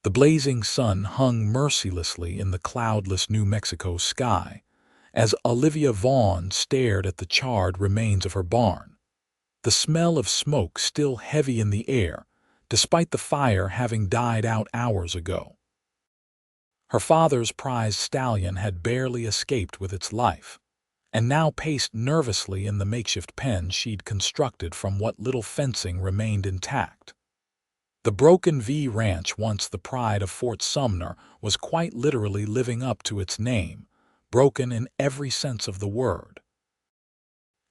The blazing sun hung mercilessly in the cloudless New Mexico sky as Olivia Vaughn stared at the charred remains of her barn, the smell of smoke still heavy in the air, despite the fire having died out hours ago. Her father's prized stallion had barely escaped with its life, and now paced nervously in the makeshift pen she'd constructed from what little fencing remained intact. The Broken V Ranch, once the pride of Fort Sumner, was quite literally living up to its name, broken in every sense of the word.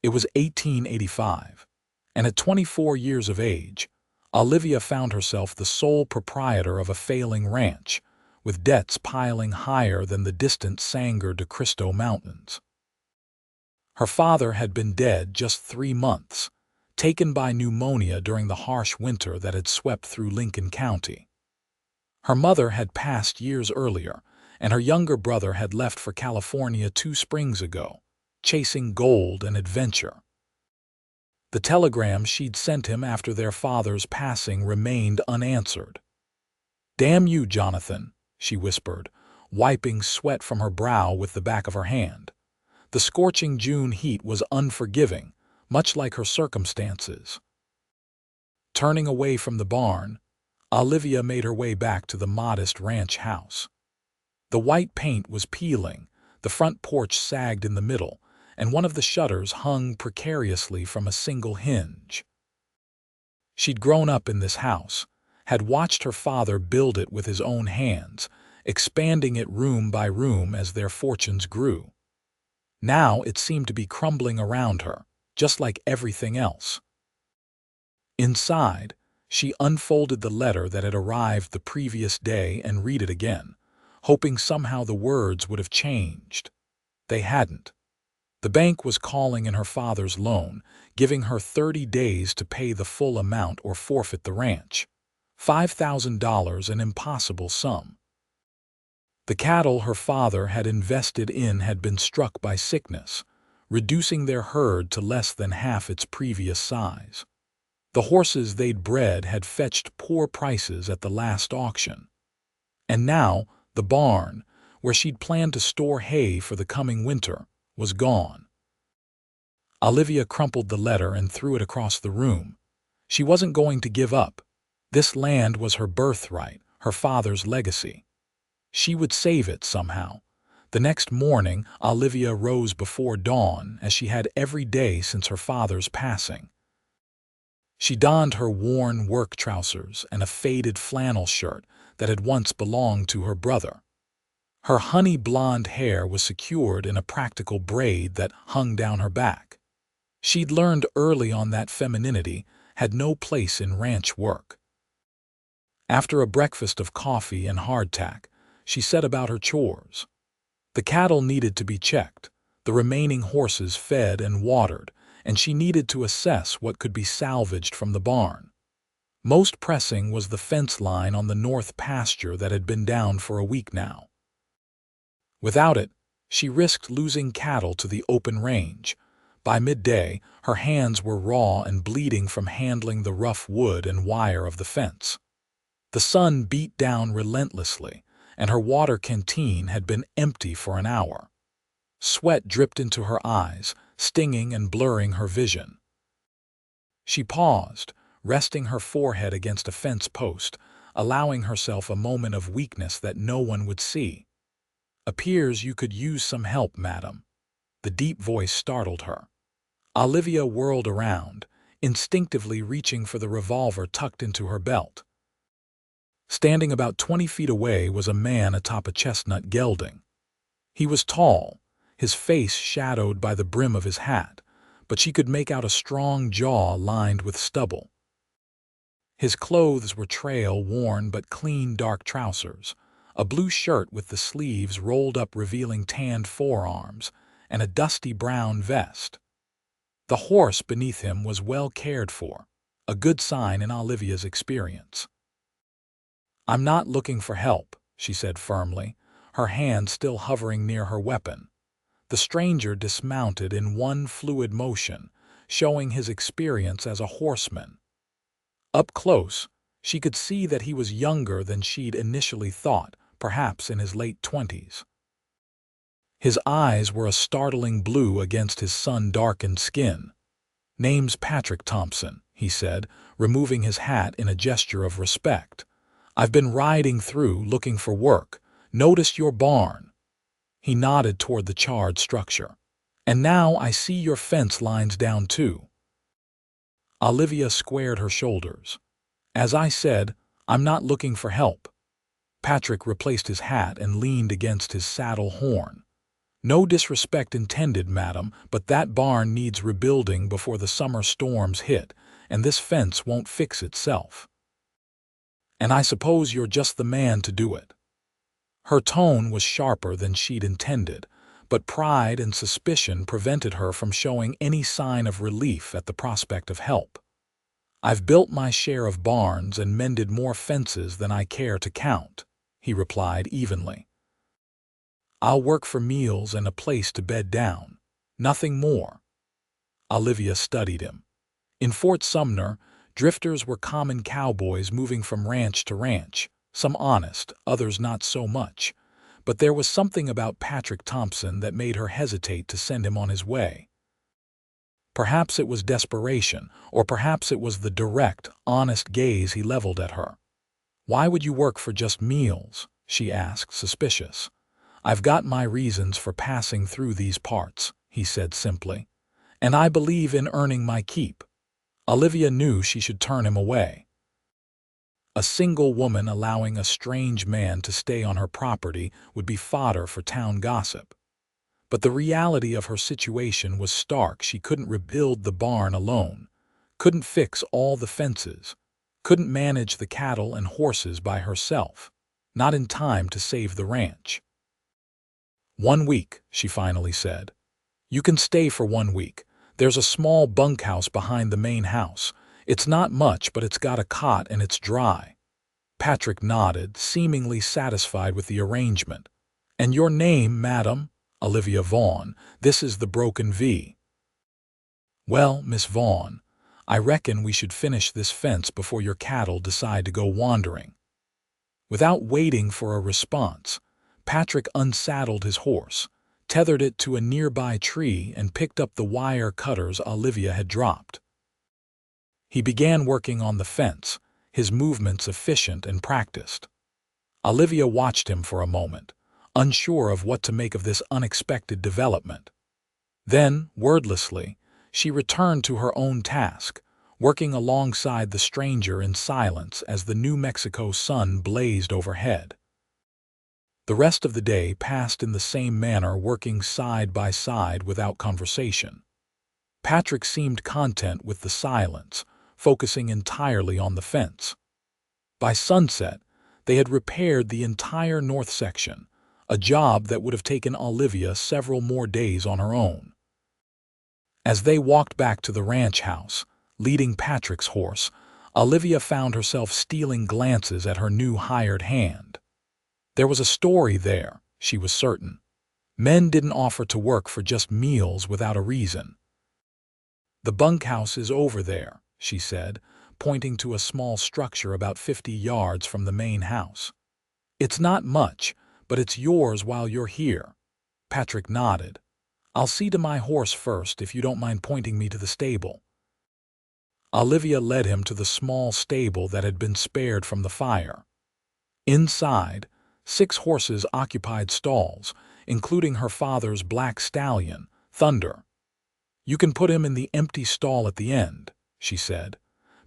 It was 1885, and at 24 years of age, Olivia found herself the sole proprietor of a failing ranch, with debts piling higher than the distant Sangre de Cristo Mountains. Her father had been dead just 3 months, taken by pneumonia during the harsh winter that had swept through Lincoln County. Her mother had passed years earlier, and her younger brother had left for California 2 springs ago, chasing gold and adventure. The telegram she'd sent him after their father's passing remained unanswered. "Damn you, Jonathan," she whispered, wiping sweat from her brow with the back of her hand. The scorching June heat was unforgiving, much like her circumstances. Turning away from the barn, Olivia made her way back to the modest ranch house. The white paint was peeling, the front porch sagged in the middle, and one of the shutters hung precariously from a single hinge. She'd grown up in this house, had watched her father build it with his own hands, expanding it room by room as their fortunes grew. Now it seemed to be crumbling around her, just like everything else. Inside, she unfolded the letter that had arrived the previous day and read it again, hoping somehow the words would have changed. They hadn't. The bank was calling in her father's loan, giving her 30 days to pay the full amount or forfeit the ranch. $5,000, an impossible sum. The cattle her father had invested in had been struck by sickness, reducing their herd to less than half its previous size. The horses they'd bred had fetched poor prices at the last auction. And now, the barn, where she'd planned to store hay for the coming winter, was gone. Olivia crumpled the letter and threw it across the room. She wasn't going to give up. This land was her birthright, her father's legacy. She would save it somehow. The next morning, Olivia rose before dawn, as she had every day since her father's passing. She donned her worn work trousers and a faded flannel shirt that had once belonged to her brother. Her honey blonde hair was secured in a practical braid that hung down her back. She'd learned early on that femininity had no place in ranch work. After a breakfast of coffee and hardtack, she set about her chores. The cattle needed to be checked, the remaining horses fed and watered, and she needed to assess what could be salvaged from the barn. Most pressing was the fence line on the north pasture that had been down for a week now. Without it, she risked losing cattle to the open range. By midday, her hands were raw and bleeding from handling the rough wood and wire of the fence. The sun beat down relentlessly, and her water canteen had been empty for an hour. Sweat dripped into her eyes, stinging and blurring her vision. She paused, resting her forehead against a fence post, allowing herself a moment of weakness that no one would see. "Appears you could use some help, madam." The deep voice startled her. Olivia whirled around, instinctively reaching for the revolver tucked into her belt. Standing about 20 feet away was a man atop a chestnut gelding. He was tall, his face shadowed by the brim of his hat, but she could make out a strong jaw lined with stubble. His clothes were trail-worn but clean dark trousers, a blue shirt with the sleeves rolled up revealing tanned forearms, and a dusty brown vest. The horse beneath him was well cared for, a good sign in Olivia's experience. "I'm not looking for help," she said firmly, her hand still hovering near her weapon. The stranger dismounted in one fluid motion, showing his experience as a horseman. Up close, She could see that he was younger than she'd initially thought, perhaps in his late 20s. His eyes were a startling blue against his sun-darkened skin. "Name's Patrick Thompson," he said, removing his hat in a gesture of respect. "I've been riding through looking for work. Noticed your barn." He nodded toward the charred structure. "And now I see your fence lines down too." Olivia squared her shoulders. "As I said, I'm not looking for help." Patrick replaced his hat and leaned against his saddle horn. "No disrespect intended, madam, but that barn needs rebuilding before the summer storms hit, and this fence won't fix itself. And I suppose you're just the man to do it." Her tone was sharper than she'd intended, but pride and suspicion prevented her from showing any sign of relief at the prospect of help. "I've built my share of barns and mended more fences than I care to count," he replied evenly. "I'll work for meals and a place to bed down. Nothing more." Olivia studied him. In Fort Sumner, drifters were common cowboys moving from ranch to ranch, some honest, others not so much. But there was something about Patrick Thompson that made her hesitate to send him on his way. Perhaps it was desperation, or perhaps it was the direct, honest gaze he leveled at her. "Why would you work for just meals?" she asked, suspicious. "I've got my reasons for passing through these parts," he said simply. "And I believe in earning my keep." Olivia knew she should turn him away. A single woman allowing a strange man to stay on her property would be fodder for town gossip. But the reality of her situation was stark. She couldn't rebuild the barn alone, couldn't fix all the fences, couldn't manage the cattle and horses by herself, not in time to save the ranch. "1 week," she finally said. "You can stay for 1 week. There's a small bunkhouse behind the main house. It's not much, but it's got a cot and it's dry." Patrick nodded, seemingly satisfied with the arrangement. "And your name, madam?" "Olivia Vaughn. This is the broken V." "Well, Miss Vaughn, I reckon we should finish this fence before your cattle decide to go wandering." Without waiting for a response, Patrick unsaddled his horse, tethered it to a nearby tree, and picked up the wire cutters Olivia had dropped. He began working on the fence, his movements efficient and practiced. Olivia watched him for a moment, unsure of what to make of this unexpected development. Then, wordlessly, she returned to her own task, working alongside the stranger in silence as the New Mexico sun blazed overhead. The rest of the day passed in the same manner, working side by side without conversation. Patrick seemed content with the silence, focusing entirely on the fence. By sunset, they had repaired the entire north section, a job that would have taken Olivia several more days on her own. As they walked back to the ranch house, leading Patrick's horse, Olivia found herself stealing glances at her new hired hand. There was a story there, she was certain. Men didn't offer to work for just meals without a reason. "The bunkhouse is over there," she said, pointing to a small structure about 50 yards from the main house. "It's not much, but it's yours while you're here." Patrick nodded. "I'll see to my horse first, if you don't mind pointing me to the stable." Olivia led him to the small stable that had been spared from the fire. Inside, 6 horses occupied stalls, including her father's black stallion, Thunder. "You can put him in the empty stall at the end," she said.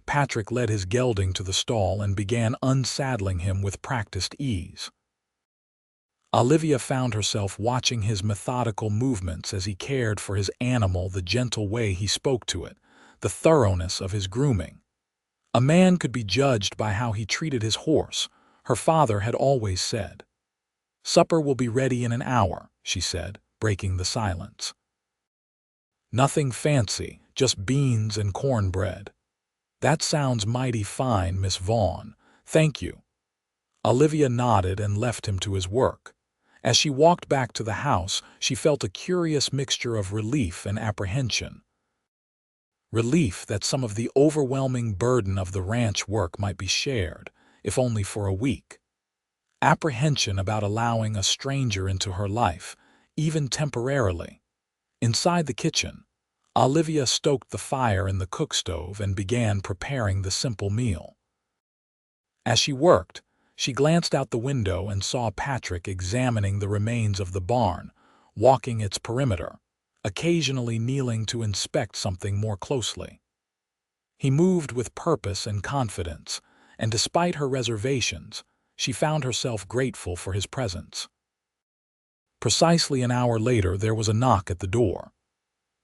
Patrick led his gelding to the stall and began unsaddling him with practiced ease. Olivia found herself watching his methodical movements as he cared for his animal, the gentle way he spoke to it, the thoroughness of his grooming. A man could be judged by how he treated his horse, her father had always said. "Supper will be ready in an hour," she said, breaking the silence. "Nothing fancy, just beans and cornbread." "That sounds mighty fine, Miss Vaughn. Thank you." Olivia nodded and left him to his work. As she walked back to the house, she felt a curious mixture of relief and apprehension. relief that some of the overwhelming burden of the ranch work might be shared, if only for a week, apprehension about allowing a stranger into her life, even temporarily. Inside the kitchen, Olivia stoked the fire in the cook stove and began preparing the simple meal. As she worked, she glanced out the window and saw Patrick examining the remains of the barn, walking its perimeter, occasionally kneeling to inspect something more closely. He moved with purpose and confidence, and despite her reservations, she found herself grateful for his presence. Precisely an hour later, there was a knock at the door.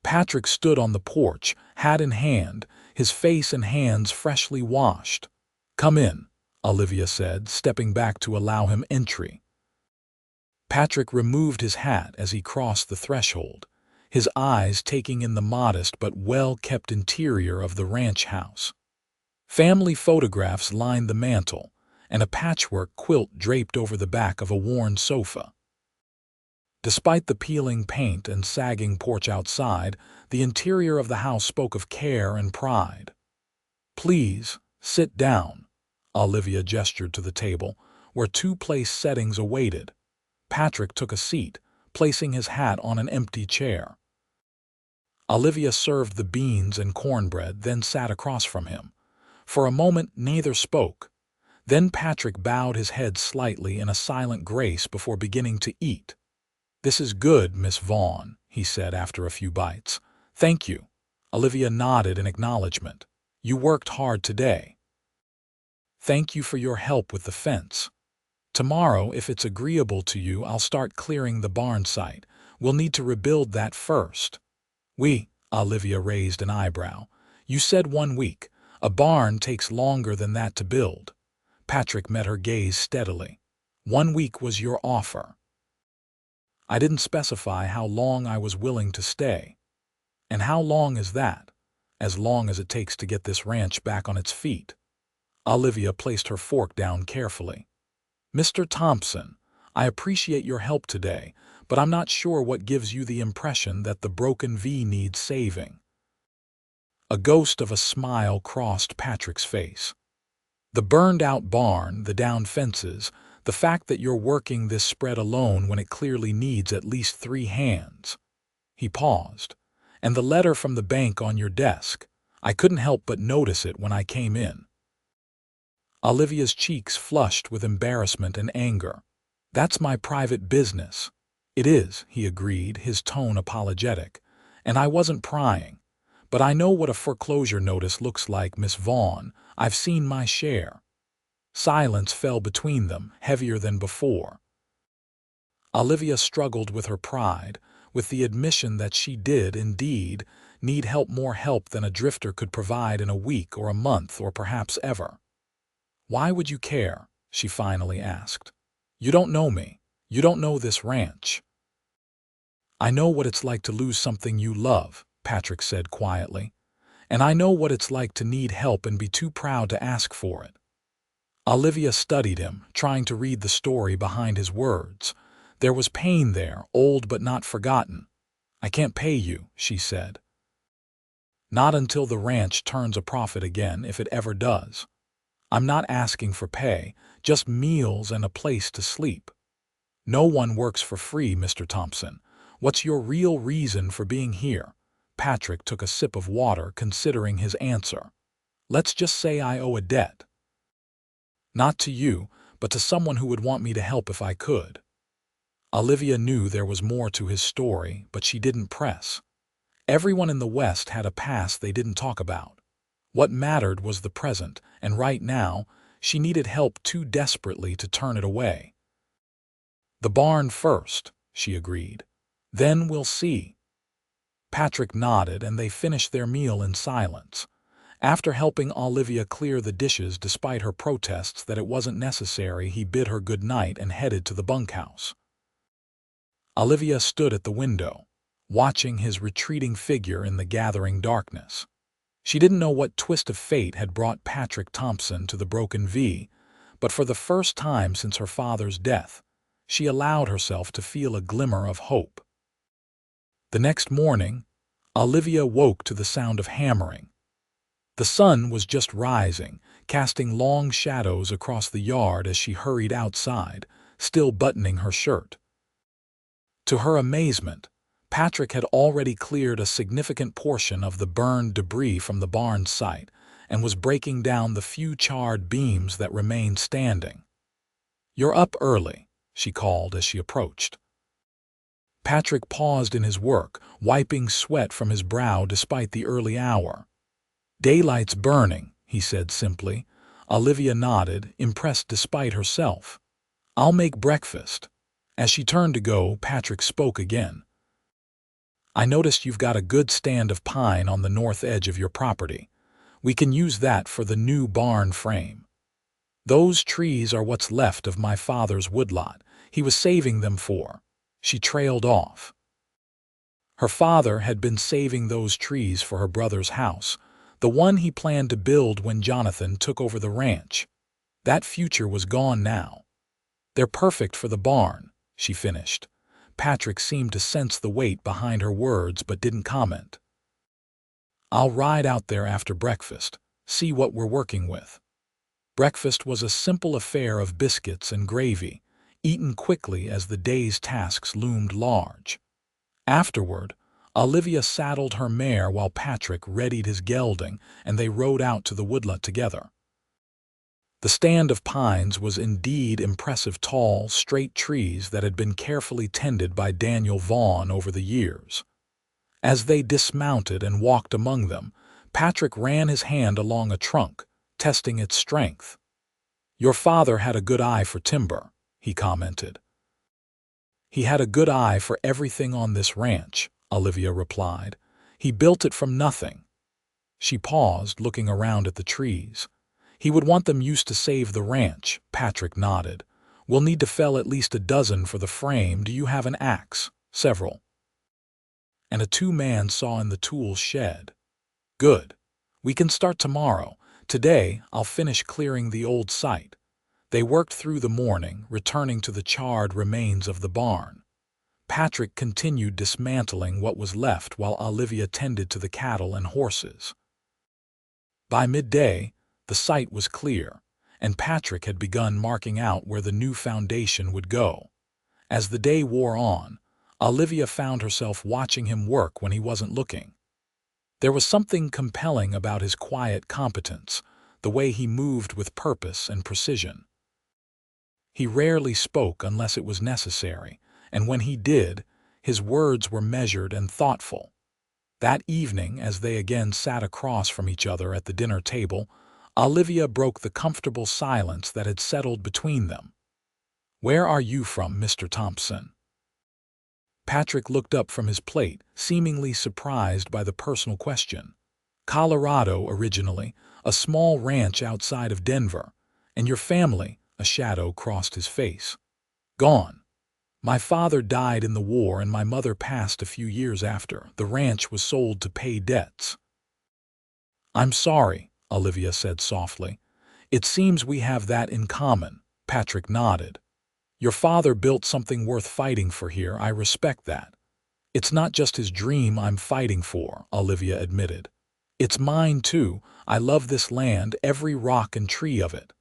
Patrick stood on the porch, hat in hand, his face and hands freshly washed. "Come in," Olivia said, stepping back to allow him entry. Patrick removed his hat as he crossed the threshold, his eyes taking in the modest but well-kept interior of the ranch house. Family photographs lined the mantel, and a patchwork quilt draped over the back of a worn sofa. Despite the peeling paint and sagging porch outside, the interior of the house spoke of care and pride. "Please, sit down," Olivia gestured to the table, where two place settings awaited. Patrick took a seat, placing his hat on an empty chair. Olivia served the beans and cornbread, then sat across from him. For a moment, neither spoke. Then Patrick bowed his head slightly in a silent grace before beginning to eat. "This is good, Miss Vaughn," he said after a few bites. "Thank you." Olivia nodded in acknowledgement. "You worked hard today." "Thank you for your help with the fence. Tomorrow, if it's agreeable to you, I'll start clearing the barn site. We'll need to rebuild that first." Olivia raised an eyebrow. "You said 1 week. A barn takes longer than that to build." Patrick met her gaze steadily. 1 week was your offer. I didn't specify how long I was willing to stay. And how long is that? As long as it takes to get this ranch back on its feet. Olivia placed her fork down carefully. "Mr. Thompson, I appreciate your help today, but I'm not sure what gives you the impression that the broken V needs saving." A ghost of a smile crossed Patrick's face. "The burned-out barn, the down fences, the fact that you're working this spread alone when it clearly needs at least 3 hands." He paused. "And the letter from the bank on your desk. I couldn't help but notice it when I came in." Olivia's cheeks flushed with embarrassment and anger. "That's my private business." "It is," he agreed, his tone apologetic. "And I wasn't prying. But I know what a foreclosure notice looks like, Miss Vaughn. I've seen my share." Silence fell between them, heavier than before. Olivia struggled with her pride, with the admission that she did, indeed, need more help than a drifter could provide in a week or a month or perhaps ever. "Why would you care?" she finally asked. "You don't know me. You don't know this ranch." "I know what it's like to lose something you love," Patrick said quietly. "And I know what it's like to need help and be too proud to ask for it." Olivia studied him, trying to read the story behind his words. There was pain there, old but not forgotten. "I can't pay you," she said. "Not until the ranch turns a profit again, if it ever does. I'm not asking for pay, just meals and a place to sleep." "No one works for free, Mr. Thompson. What's your real reason for being here?" Patrick took a sip of water, considering his answer. "Let's just say I owe a debt." "Not to you, but to someone who would want me to help if I could." Olivia knew there was more to his story, but she didn't press. Everyone in the West had a past they didn't talk about. What mattered was the present, and right now, she needed help too desperately to turn it away. "The barn first," she agreed. "Then we'll see." Patrick nodded, and they finished their meal in silence. After helping Olivia clear the dishes despite her protests that it wasn't necessary, he bid her good night and headed to the bunkhouse. Olivia stood at the window, watching his retreating figure in the gathering darkness. She didn't know what twist of fate had brought Patrick Thompson to the broken V, but for the first time since her father's death, she allowed herself to feel a glimmer of hope. The next morning, Olivia woke to the sound of hammering. The sun was just rising, casting long shadows across the yard as she hurried outside, still buttoning her shirt. To her amazement, Patrick had already cleared a significant portion of the burned debris from the barn site and was breaking down the few charred beams that remained standing. "You're up early," she called as she approached. Patrick paused in his work, wiping sweat from his brow despite the early hour. "Daylight's burning," he said simply. Olivia nodded, impressed despite herself. "I'll make breakfast." As she turned to go, Patrick spoke again. "I noticed you've got a good stand of pine on the north edge of your property. We can use that for the new barn frame. Those trees are what's left of my father's woodlot. He was saving them for—" She trailed off. Her father had been saving those trees for her brother's house, the one he planned to build when Jonathan took over the ranch. That future was gone now. "They're perfect for the barn," she finished. Patrick seemed to sense the weight behind her words but didn't comment. "I'll ride out there after breakfast, see what we're working with." Breakfast was a simple affair of biscuits and gravy, eaten quickly as the day's tasks loomed large. Afterward, Olivia saddled her mare while Patrick readied his gelding, and they rode out to the woodlot together. The stand of pines was indeed impressive, tall, straight trees that had been carefully tended by Olivia Vaughn over the years. As they dismounted and walked among them, Patrick ran his hand along a trunk, testing its strength. "Your father had a good eye for timber," he commented. "He had a good eye for everything on this ranch," Olivia replied. "He built it from nothing." She paused, looking around at the trees. "He would want them used to save the ranch," Patrick nodded. "We'll need to fell at least a dozen for the frame. Do you have an axe?" "Several." "And a two-man saw in the tool shed." "Good. We can start tomorrow. Today, I'll finish clearing the old site." They worked through the morning, returning to the charred remains of the barn. Patrick continued dismantling what was left while Olivia tended to the cattle and horses. By midday, the site was clear, and Patrick had begun marking out where the new foundation would go. As the day wore on, Olivia found herself watching him work when he wasn't looking. There was something compelling about his quiet competence, the way he moved with purpose and precision. He rarely spoke unless it was necessary, and when he did, his words were measured and thoughtful. That evening, as they again sat across from each other at the dinner table, Olivia broke the comfortable silence that had settled between them. "Where are you from, Mr. Thompson?" Patrick looked up from his plate, seemingly surprised by the personal question. "Colorado originally, a small ranch outside of Denver. And your family?" A shadow crossed his face. "Gone. My father died in the war and my mother passed a few years after. The ranch was sold to pay debts." "I'm sorry," Olivia said softly. "It seems we have that in common." Patrick nodded. "Your father built something worth fighting for here. I respect that." "It's not just his dream I'm fighting for," Olivia admitted. "It's mine too. I love this land, every rock and tree of it."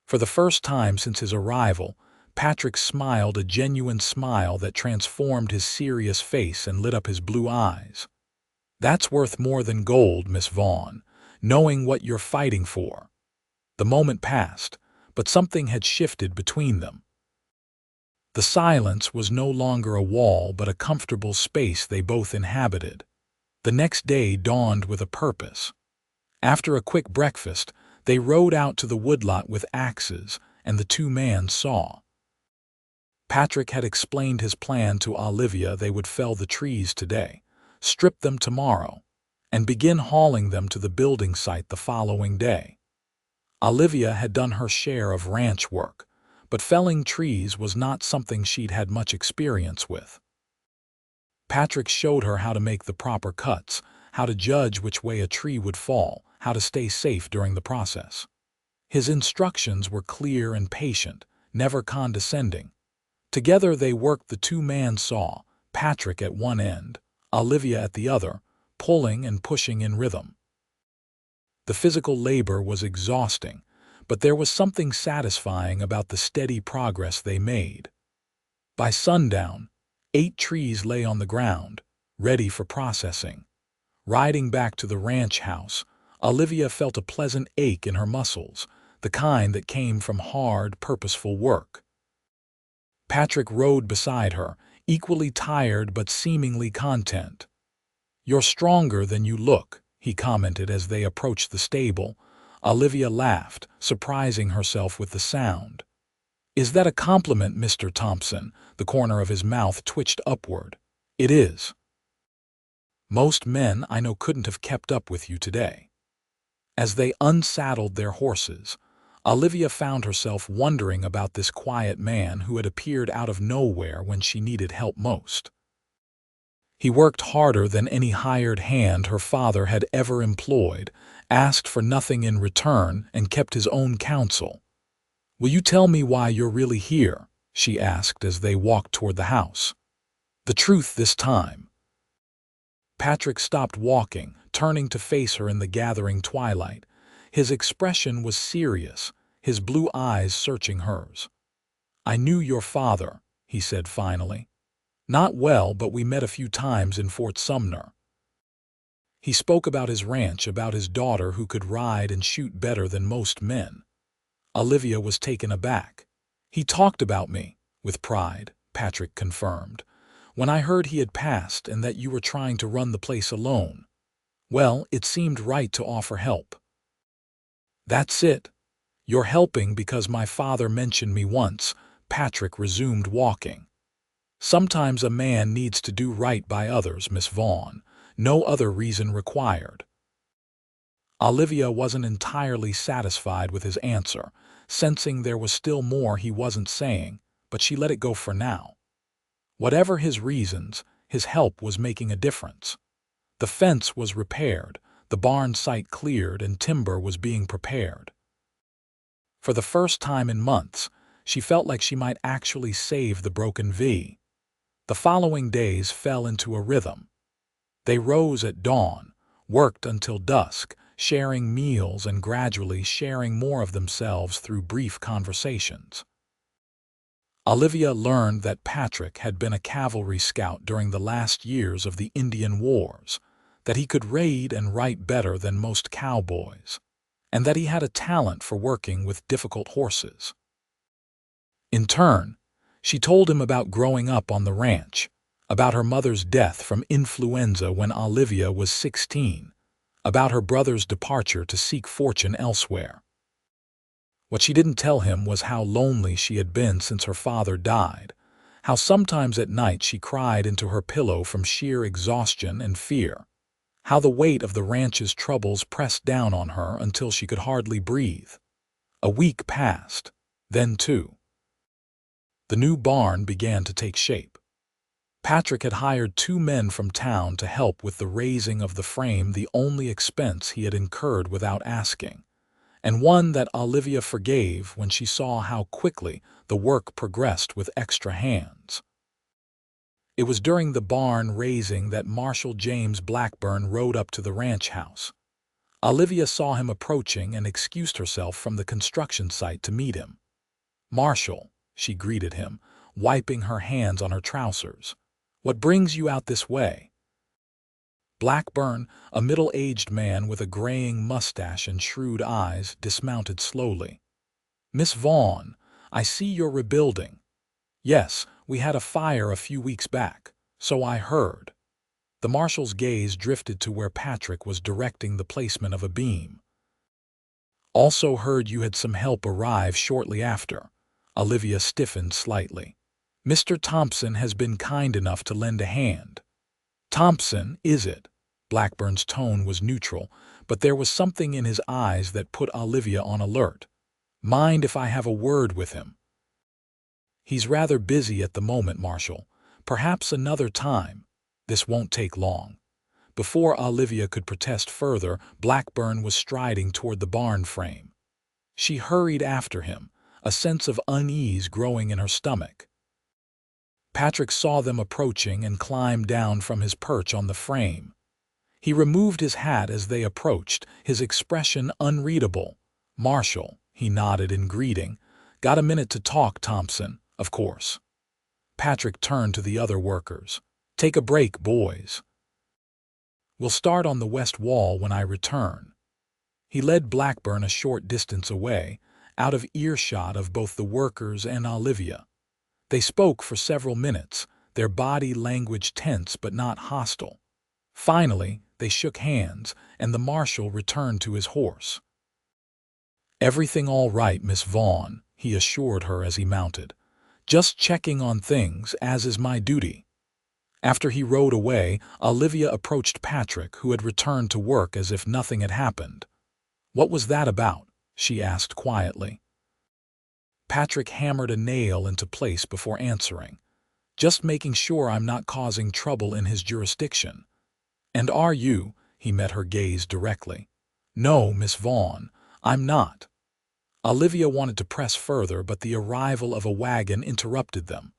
For the first time since his arrival, Patrick smiled, a genuine smile that transformed his serious face and lit up his blue eyes. "That's worth more than gold, Miss Vaughn, knowing what you're fighting for." The moment passed, but something had shifted between them. The silence was no longer a wall but a comfortable space they both inhabited. The next day dawned with a purpose. After a quick breakfast, they rode out to the woodlot with axes and the two-man saw. Patrick had explained his plan to Olivia. They would fell the trees today, strip them tomorrow, and begin hauling them to the building site the following day. Olivia had done her share of ranch work, but felling trees was not something she'd had much experience with. Patrick showed her how to make the proper cuts, how to judge which way a tree would fall, how to stay safe during the process. His instructions were clear and patient, never condescending. Together they worked the two-man saw, Patrick at one end, Olivia at the other, pulling and pushing in rhythm. The physical labor was exhausting, but there was something satisfying about the steady progress they made. By sundown, 8 trees lay on the ground, ready for processing. Riding back to the ranch house, Olivia felt a pleasant ache in her muscles, the kind that came from hard, purposeful work. Patrick rode beside her, equally tired but seemingly content. "You're stronger than you look," he commented as they approached the stable. Olivia laughed, surprising herself with the sound. "Is that a compliment, Mr. Thompson?" The corner of his mouth twitched upward. "It is. Most men I know couldn't have kept up with you today." As they unsaddled their horses, Olivia found herself wondering about this quiet man who had appeared out of nowhere when she needed help most. He worked harder than any hired hand her father had ever employed, asked for nothing in return, and kept his own counsel. "Will you tell me why you're really here?" she asked as they walked toward the house. "The truth this time." Patrick stopped walking, turning to face her in the gathering twilight. His expression was serious, his blue eyes searching hers. "I knew your father," he said finally. "Not well, but we met a few times in Fort Sumner." He spoke about his ranch, about his daughter who could ride and shoot better than most men. Olivia was taken aback. "He talked about me," with pride, Patrick confirmed. "When I heard he had passed and that you were trying to run the place alone, well, it seemed right to offer help." "That's it. You're helping because my father mentioned me once," Patrick resumed walking. "Sometimes a man needs to do right by others, Miss Vaughn. No other reason required." Olivia wasn't entirely satisfied with his answer, sensing there was still more he wasn't saying, but she let it go for now. Whatever his reasons, his help was making a difference. The fence was repaired, the barn site cleared, and timber was being prepared. For the first time in months, she felt like she might actually save the broken V. The following days fell into a rhythm. They rose at dawn, worked until dusk, sharing meals and gradually sharing more of themselves through brief conversations. Olivia learned that Patrick had been a cavalry scout during the last years of the Indian Wars, that he could read and write better than most cowboys, and that he had a talent for working with difficult horses. In turn, she told him about growing up on the ranch, about her mother's death from influenza when Olivia was 16, about her brother's departure to seek fortune elsewhere. What she didn't tell him was how lonely she had been since her father died, how sometimes at night she cried into her pillow from sheer exhaustion and fear, how the weight of the ranch's troubles pressed down on her until she could hardly breathe. A week passed, then 2. The new barn began to take shape. Patrick had hired 2 men from town to help with the raising of the frame, the only expense he had incurred without asking, and one that Olivia forgave when she saw how quickly the work progressed with extra hands. It was during the barn raising that Marshal James Blackburn rode up to the ranch house. Olivia saw him approaching and excused herself from the construction site to meet him. "Marshal," she greeted him, wiping her hands on her trousers. "What brings you out this way?" Blackburn, a middle-aged man with a graying mustache and shrewd eyes, dismounted slowly. "Miss Vaughn, I see you're rebuilding." "Yes, we had a fire a few weeks back, so I heard." The marshal's gaze drifted to where Patrick was directing the placement of a beam. "Also heard you had some help arrive shortly after." Olivia stiffened slightly. "Mr. Thompson has been kind enough to lend a hand." "Thompson, is it?" Blackburn's tone was neutral, but there was something in his eyes that put Olivia on alert. "Mind if I have a word with him?" "He's rather busy at the moment, Marshal. Perhaps another time. This won't take long." Before Olivia could protest further, Blackburn was striding toward the barn frame. She hurried after him, a sense of unease growing in her stomach. Patrick saw them approaching and climbed down from his perch on the frame. He removed his hat as they approached, his expression unreadable. "Marshal," he nodded in greeting. "Got a minute to talk, Thompson, of course." Patrick turned to the other workers. "Take a break, boys. We'll start on the west wall when I return." He led Blackburn a short distance away, out of earshot of both the workers and Olivia. They spoke for several minutes, their body language tense but not hostile. Finally, they shook hands, and the marshal returned to his horse. "Everything all right, Miss Vaughn," he assured her as he mounted. "Just checking on things, as is my duty." After he rode away, Olivia approached Patrick, who had returned to work as if nothing had happened. "What was that about?" she asked quietly. Patrick hammered a nail into place before answering. "Just making sure I'm not causing trouble in his jurisdiction." "And are you?" He met her gaze directly. "No, Miss Vaughn, I'm not." Olivia wanted to press further, but the arrival of a wagon interrupted them.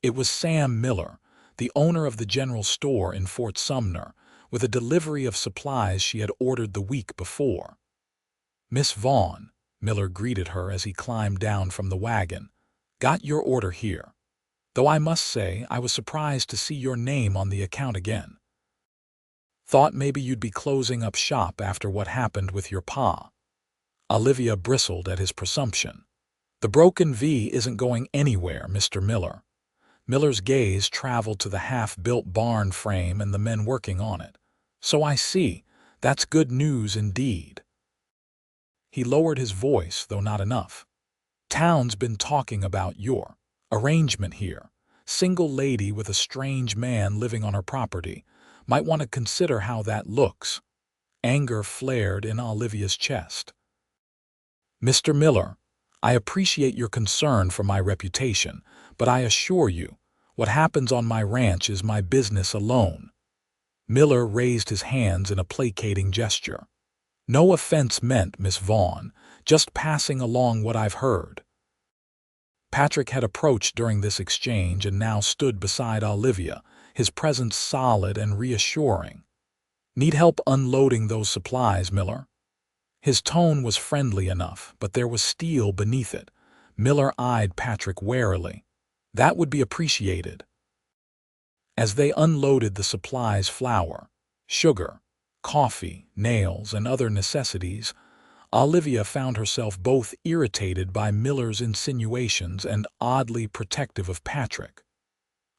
It was Sam Miller, the owner of the general store in Fort Sumner, with a delivery of supplies she had ordered the week before. "Miss Vaughn," Miller greeted her as he climbed down from the wagon, "got your order here. Though I must say I was surprised to see your name on the account again. Thought maybe you'd be closing up shop after what happened with your pa." Olivia bristled at his presumption. "The broken V isn't going anywhere, Mr. Miller." Miller's gaze traveled to the half-built barn frame and the men working on it. "So I see. That's good news indeed." He lowered his voice, though not enough. "Town's been talking about your arrangement here. Single lady with a strange man living on her property. Might want to consider how that looks." Anger flared in Olivia's chest. "Mr. Miller, I appreciate your concern for my reputation, but I assure you, what happens on my ranch is my business alone." Miller raised his hands in a placating gesture. "No offense meant, Miss Vaughn, just passing along what I've heard." Patrick had approached during this exchange and now stood beside Olivia, his presence solid and reassuring. "Need help unloading those supplies, Miller?" His tone was friendly enough, but there was steel beneath it. Miller eyed Patrick warily. "That would be appreciated." As they unloaded the supplies, flour, sugar, coffee, nails, and other necessities, Olivia found herself both irritated by Miller's insinuations and oddly protective of Patrick.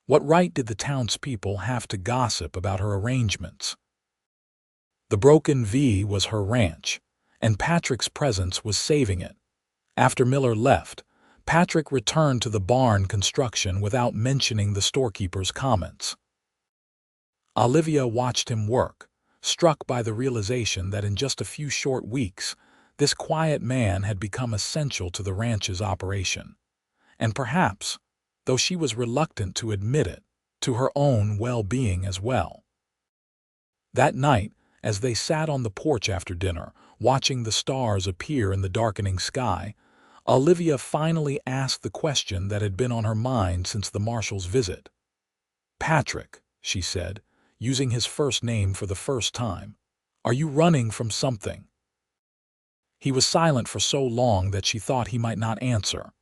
What right did the townspeople have to gossip about her arrangements? The broken V was her ranch, and Patrick's presence was saving it. After Miller left, Patrick returned to the barn construction without mentioning the storekeeper's comments. Olivia watched him work, struck by the realization that in just a few short weeks, this quiet man had become essential to the ranch's operation. And perhaps, though she was reluctant to admit it, to her own well-being as well. That night, as they sat on the porch after dinner, watching the stars appear in the darkening sky, Olivia finally asked the question that had been on her mind since the marshal's visit. "Patrick," she said, using his first name for the first time, "are you running from something?" He was silent for so long that she thought he might not answer.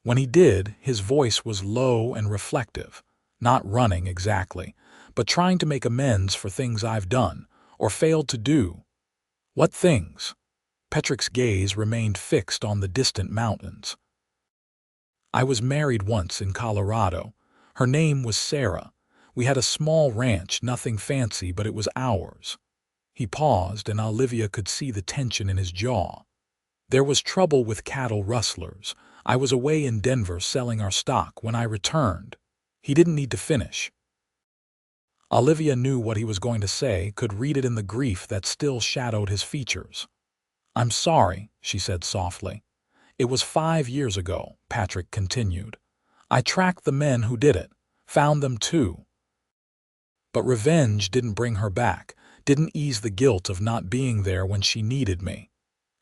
When he did, his voice was low and reflective, not running exactly, but trying to make amends for things I've done, or failed to do. "What things?" Patrick's gaze remained fixed on the distant mountains. "I was married once in Colorado. Her name was Sarah. We had a small ranch, nothing fancy, but it was ours." He paused, and Olivia could see the tension in his jaw. "There was trouble with cattle rustlers. I was away in Denver selling our stock when I returned." He didn't need to finish. Olivia knew what he was going to say, could read it in the grief that still shadowed his features. "I'm sorry," she said softly. "It was 5 years ago," Patrick continued. "I tracked the men who did it, found them too. But revenge didn't bring her back, didn't ease the guilt of not being there when she needed me.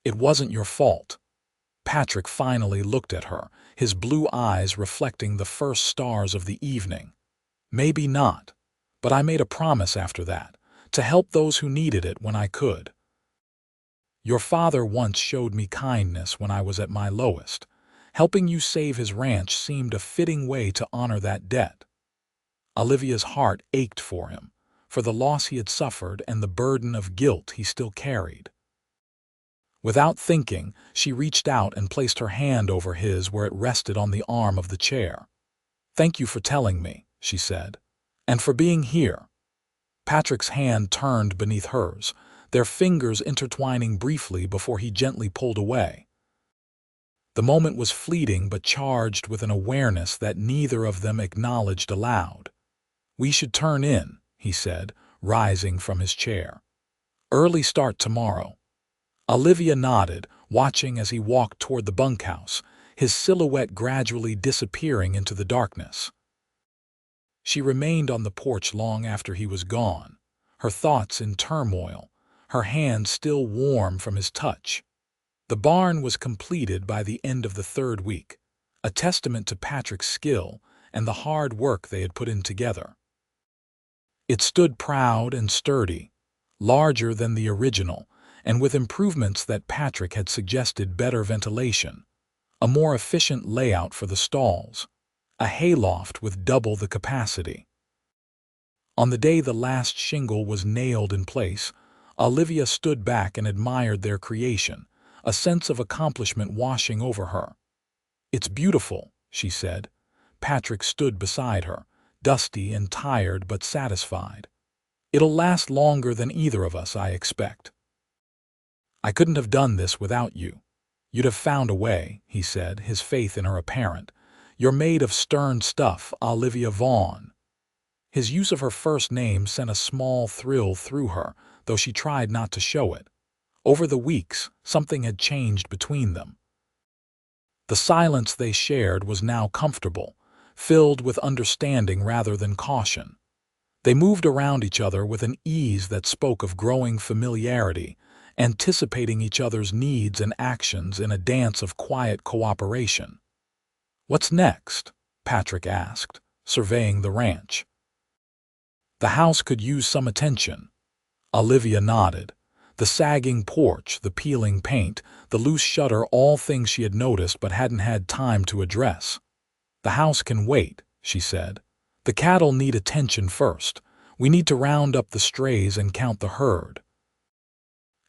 It wasn't your fault." Patrick finally looked at her, his blue eyes reflecting the first stars of the evening. "Maybe not, but I made a promise after that, to help those who needed it when I could. Your father once showed me kindness when I was at my lowest. Helping you save his ranch seemed a fitting way to honor that debt." Olivia's heart ached for him, for the loss he had suffered and the burden of guilt he still carried. Without thinking, she reached out and placed her hand over his where it rested on the arm of the chair. "Thank you for telling me," she said, "and for being here." Patrick's hand turned beneath hers, their fingers intertwining briefly before he gently pulled away. The moment was fleeting but charged with an awareness that neither of them acknowledged aloud. "We should turn in," he said, rising from his chair. "Early start tomorrow." Olivia nodded, watching as he walked toward the bunkhouse, his silhouette gradually disappearing into the darkness. She remained on the porch long after he was gone, her thoughts in turmoil, her hand still warm from his touch. The barn was completed by the end of the third week, a testament to Patrick's skill and the hard work they had put in together. It stood proud and sturdy, larger than the original, and with improvements that Patrick had suggested: better ventilation, a more efficient layout for the stalls, a hayloft with double the capacity. On the day the last shingle was nailed in place, Olivia stood back and admired their creation, a sense of accomplishment washing over her. "It's beautiful," she said. Patrick stood beside her, dusty and tired but satisfied. "It'll last longer than either of us, I expect." "I couldn't have done this without you. You'd have found a way," he said, his faith in her apparent. "You're made of stern stuff, Olivia Vaughn." His use of her first name sent a small thrill through her, though she tried not to show it. Over the weeks, something had changed between them. The silence they shared was now comfortable, filled with understanding rather than caution. They moved around each other with an ease that spoke of growing familiarity, anticipating each other's needs and actions in a dance of quiet cooperation. "What's next?" Patrick asked, surveying the ranch. "The house could use some attention." Olivia nodded. The sagging porch, the peeling paint, the loose shutter, all things she had noticed but hadn't had time to address. "The house can wait," she said. "The cattle need attention first. We need to round up the strays and count the herd.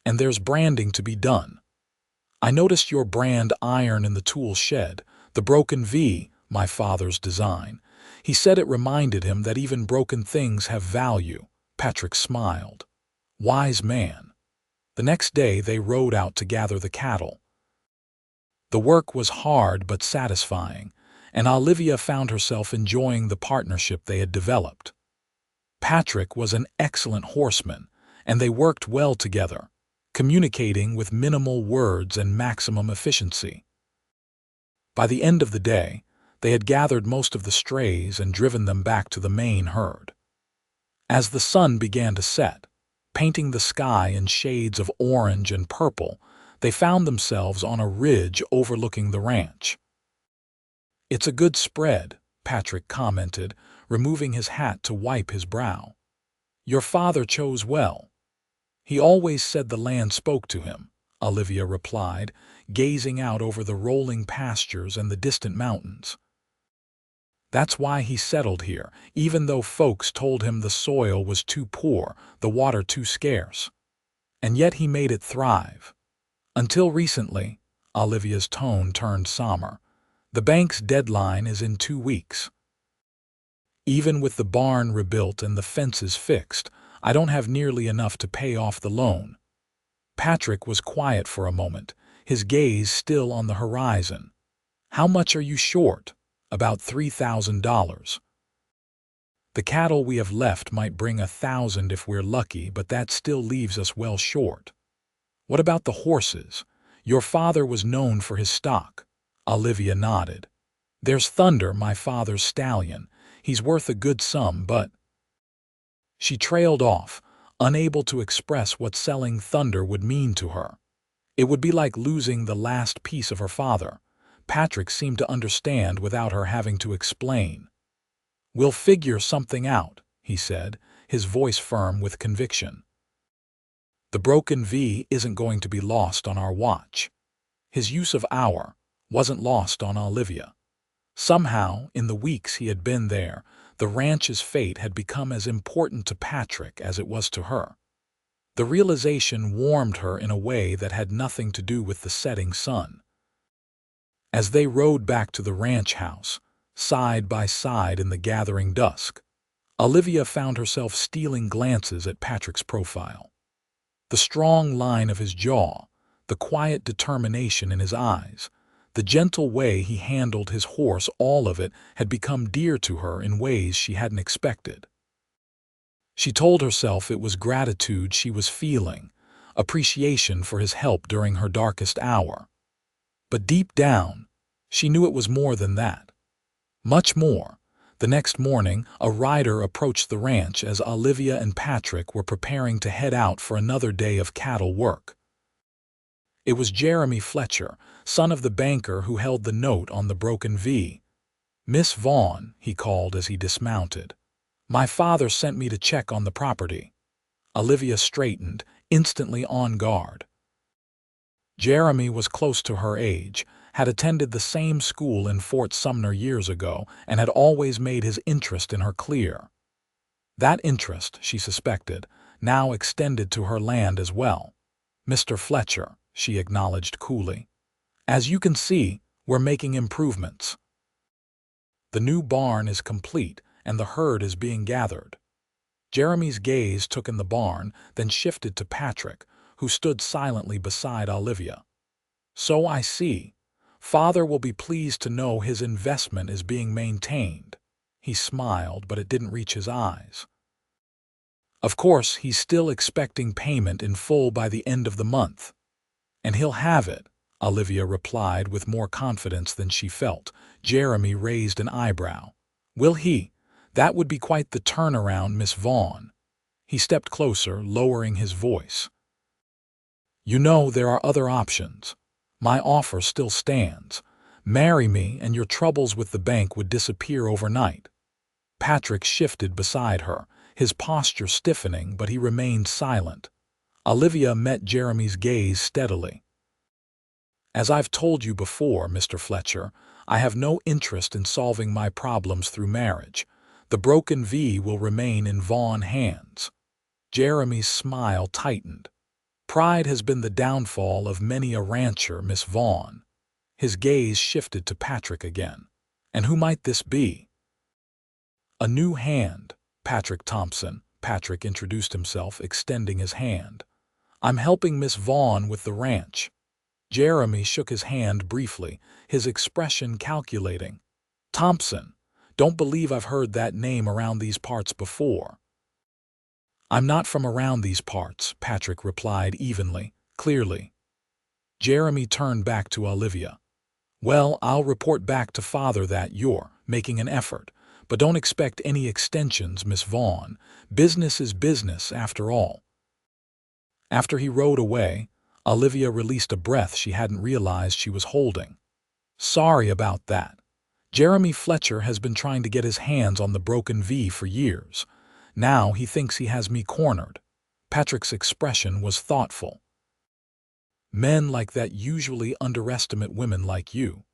And there's branding to be done. I noticed your brand iron in the tool shed, the broken V, my father's design. He said it reminded him that even broken things have value." Patrick smiled. Wise man. The next day they rode out to gather the cattle. The work was hard but satisfying, and Olivia found herself enjoying the partnership they had developed. Patrick was an excellent horseman, and they worked well together, communicating with minimal words and maximum efficiency. By the end of the day, they had gathered most of the strays and driven them back to the main herd. As the sun began to set, painting the sky in shades of orange and purple, they found themselves on a ridge overlooking the ranch. "It's a good spread," Patrick commented, removing his hat to wipe his brow. "Your father chose well." "He always said the land spoke to him," Olivia replied, gazing out over the rolling pastures and the distant mountains. "That's why he settled here, even though folks told him the soil was too poor, the water too scarce. And yet he made it thrive. Until recently," Olivia's tone turned somber, "the bank's deadline is in 2 weeks. Even with the barn rebuilt and the fences fixed, I don't have nearly enough to pay off the loan." Patrick was quiet for a moment, his gaze still on the horizon. "How much are you short?" "About $3,000. The cattle we have left might bring 1,000 if we're lucky, but that still leaves us well short." "What about the horses? Your father was known for his stock." Olivia nodded. "There's Thunder, my father's stallion. He's worth a good sum, but—" She trailed off, unable to express what selling Thunder would mean to her. It would be like losing the last piece of her father. Patrick seemed to understand without her having to explain. "We'll figure something out," he said, his voice firm with conviction. "The broken V isn't going to be lost on our watch." His use of "our" wasn't lost on Olivia. Somehow, in the weeks he had been there, the ranch's fate had become as important to Patrick as it was to her. The realization warmed her in a way that had nothing to do with the setting sun. As they rode back to the ranch house, side by side in the gathering dusk, Olivia found herself stealing glances at Patrick's profile. The strong line of his jaw, the quiet determination in his eyes, the gentle way he handled his horse, all of it had become dear to her in ways she hadn't expected. She told herself it was gratitude she was feeling, appreciation for his help during her darkest hour. But deep down, she knew it was more than that. Much more. The next morning, a rider approached the ranch as Olivia and Patrick were preparing to head out for another day of cattle work. It was Jeremy Fletcher, son of the banker who held the note on the broken V. "Miss Vaughn," he called as he dismounted. "My father sent me to check on the property." Olivia straightened, instantly on guard. Jeremy was close to her age, had attended the same school in Fort Sumner years ago, and had always made his interest in her clear. That interest, she suspected, now extended to her land as well. "Mr. Fletcher," she acknowledged coolly. "As you can see, we're making improvements. The new barn is complete, and the herd is being gathered." Jeremy's gaze took in the barn, then shifted to Patrick, who stood silently beside Olivia. "So I see. Father will be pleased to know his investment is being maintained." He smiled, but it didn't reach his eyes. "Of course, he's still expecting payment in full by the end of the month." "And he'll have it," Olivia replied with more confidence than she felt. Jeremy raised an eyebrow. "Will he? That would be quite the turnaround, Miss Vaughn." He stepped closer, lowering his voice. "You know there are other options. My offer still stands. Marry me and your troubles with the bank would disappear overnight." Patrick shifted beside her, his posture stiffening, but he remained silent. Olivia met Jeremy's gaze steadily. "As I've told you before, Mr. Fletcher, I have no interest in solving my problems through marriage. The broken V will remain in Vaughn hands." Jeremy's smile tightened. "Pride has been the downfall of many a rancher, Miss Vaughn." His gaze shifted to Patrick again. "And who might this be?" "A new hand, Patrick Thompson." Patrick introduced himself, extending his hand. "I'm helping Miss Vaughn with the ranch." Jeremy shook his hand briefly, his expression calculating. "Thompson, don't believe I've heard that name around these parts before." "I'm not from around these parts," Patrick replied evenly, clearly. Jeremy turned back to Olivia. "Well, I'll report back to Father that you're making an effort, but don't expect any extensions, Miss Vaughn. Business is business, after all." After he rode away, Olivia released a breath she hadn't realized she was holding. "Sorry about that. Jeremy Fletcher has been trying to get his hands on the broken V for years. Now he thinks he has me cornered." Patrick's expression was thoughtful. "Men like that usually underestimate women like you."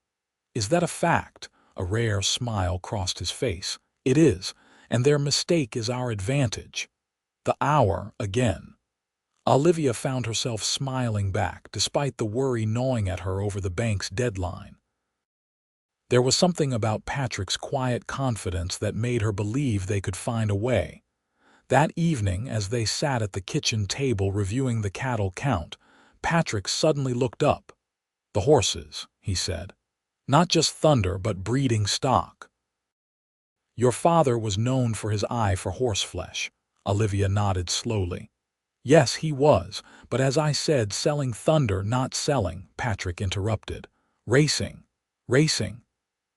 "Is that a fact?" A rare smile crossed his face. "It is, and their mistake is our advantage." The hour again. Olivia found herself smiling back, despite the worry gnawing at her over the bank's deadline. There was something about Patrick's quiet confidence that made her believe they could find a way. That evening, as they sat at the kitchen table reviewing the cattle count, Patrick suddenly looked up. "The horses," he said. "Not just thunder, but breeding stock." "Your father was known for his eye for horseflesh." Olivia nodded slowly. "Yes, he was, but as I said, selling thunder, not selling," Patrick interrupted. "Racing. Racing.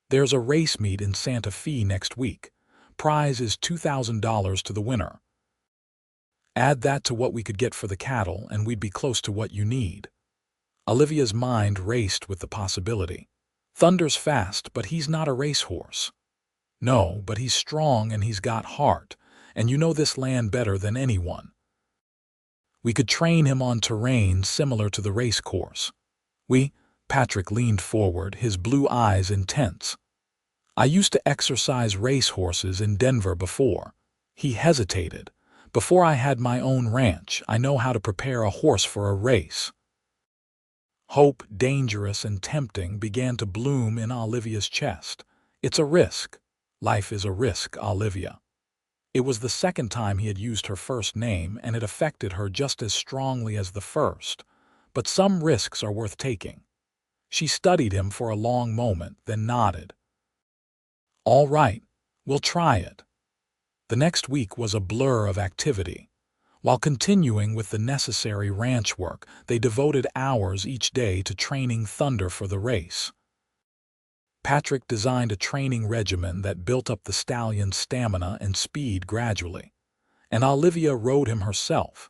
There's a race meet in Santa Fe next week. Prize is $2,000 to the winner. Add that to what we could get for the cattle, and we'd be close to what you need." Olivia's mind raced with the possibility. Thunder's fast, but he's not a racehorse. No, but he's strong and he's got heart, and you know this land better than anyone. We could train him on terrain similar to the race course. Patrick leaned forward, his blue eyes intense. I used to exercise racehorses in Denver before. He hesitated. Before I had my own ranch, I know how to prepare a horse for a race. Hope, dangerous and tempting, began to bloom in Olivia's chest. It's a risk. Life is a risk, Olivia. It was the second time he had used her first name, and it affected her just as strongly as the first. But some risks are worth taking. She studied him for a long moment, then nodded. All right, we'll try it. The next week was a blur of activity. While continuing with the necessary ranch work, they devoted hours each day to training Thunder for the race. Patrick designed a training regimen that built up the stallion's stamina and speed gradually, and Olivia rode him herself,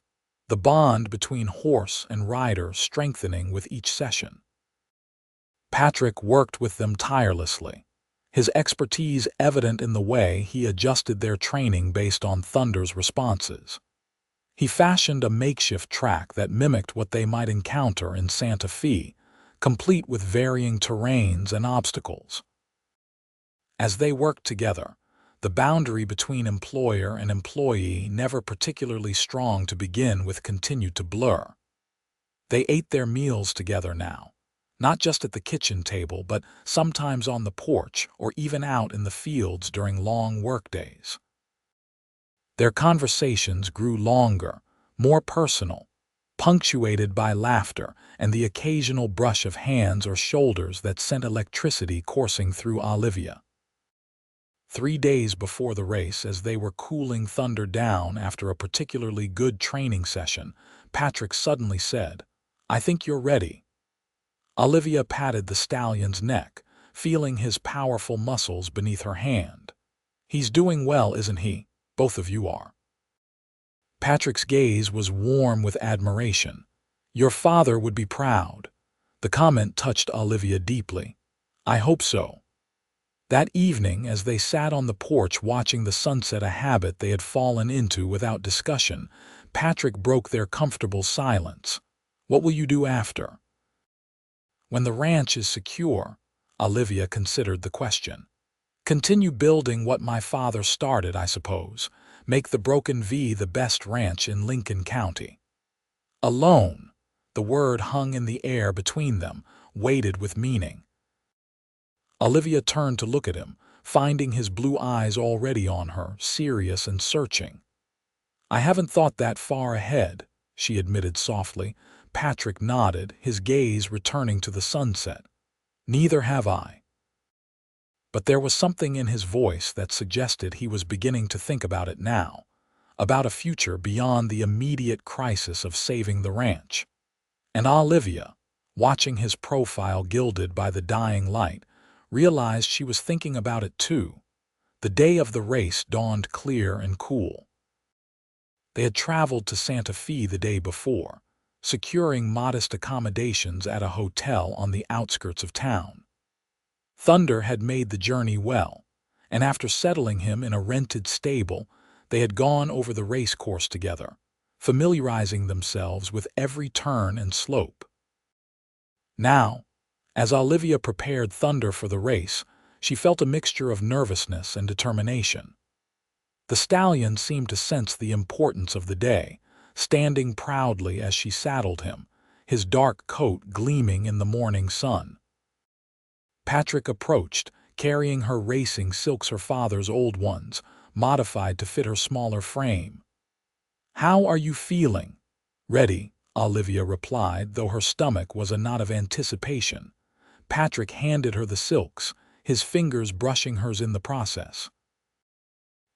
the bond between horse and rider strengthening with each session. Patrick worked with them tirelessly, his expertise evident in the way he adjusted their training based on Thunder's responses. He fashioned a makeshift track that mimicked what they might encounter in Santa Fe, complete with varying terrains and obstacles. As they worked together, the boundary between employer and employee, never particularly strong to begin with, continued to blur. They ate their meals together now, not just at the kitchen table, but sometimes on the porch or even out in the fields during long workdays. Their conversations grew longer, more personal, punctuated by laughter and the occasional brush of hands or shoulders that sent electricity coursing through Olivia. 3 days before the race, as they were cooling Thunder down after a particularly good training session, Patrick suddenly said, "I think you're ready." Olivia patted the stallion's neck, feeling his powerful muscles beneath her hand. "He's doing well, isn't he? Both of you are." Patrick's gaze was warm with admiration. "Your father would be proud." The comment touched Olivia deeply. "I hope so." That evening, as they sat on the porch watching the sunset, a habit they had fallen into without discussion, Patrick broke their comfortable silence. "What will you do after?" "When the ranch is secure," Olivia considered the question. "Continue building what my father started, I suppose. Make the Broken V the best ranch in Lincoln County." Alone, the word hung in the air between them, weighted with meaning. Olivia turned to look at him, finding his blue eyes already on her, serious and searching. "I haven't thought that far ahead," she admitted softly. Patrick nodded, his gaze returning to the sunset. "Neither have I." But there was something in his voice that suggested he was beginning to think about it now, about a future beyond the immediate crisis of saving the ranch. And Olivia, watching his profile gilded by the dying light, realized she was thinking about it too. The day of the race dawned clear and cool. They had traveled to Santa Fe the day before, securing modest accommodations at a hotel on the outskirts of town. Thunder had made the journey well, and after settling him in a rented stable, they had gone over the race course together, familiarizing themselves with every turn and slope. Now, as Olivia prepared Thunder for the race, she felt a mixture of nervousness and determination. The stallion seemed to sense the importance of the day, standing proudly as she saddled him, his dark coat gleaming in the morning sun. Patrick approached, carrying her racing silks, her father's old ones, modified to fit her smaller frame. "How are you feeling?" "Ready," Olivia replied, though her stomach was a knot of anticipation. Patrick handed her the silks, his fingers brushing hers in the process.